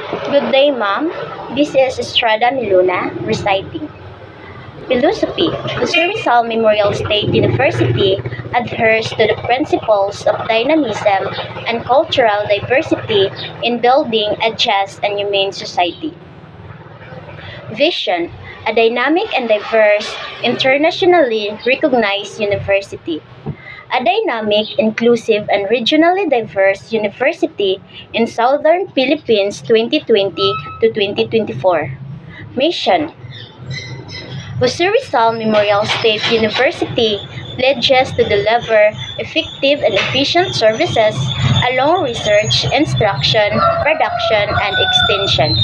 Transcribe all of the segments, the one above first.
Good day, ma'am. This is Estrada Miluna reciting. Philosophy. The Rizal Memorial State University adheres to the principles of dynamism and cultural diversity in building a just and humane society. Vision. A dynamic and diverse, internationally recognized university. A dynamic, inclusive, and regionally diverse university in Southern Philippines 2020 to 2024. Mission. Jose Rizal Memorial State University pledges to deliver effective and efficient services along research, instruction, production, and extension.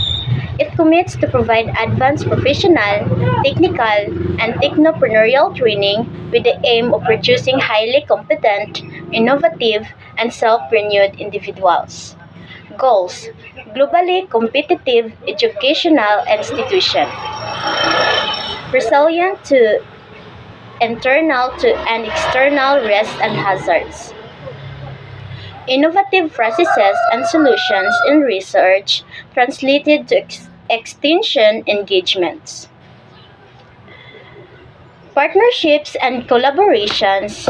It commits to provide advanced professional, technical, and technopreneurial training with the aim of producing highly competent, innovative, and self-renewed individuals. Goals: globally competitive educational institution, resilient to internal and external risks and hazards, innovative processes and solutions in research translated to extension engagements, partnerships and collaborations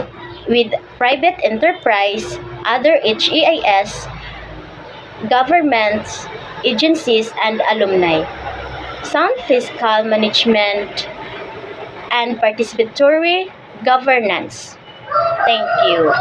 with private enterprise, other HEIS, governments, agencies, and alumni, sound fiscal management, and participatory governance. Thank you.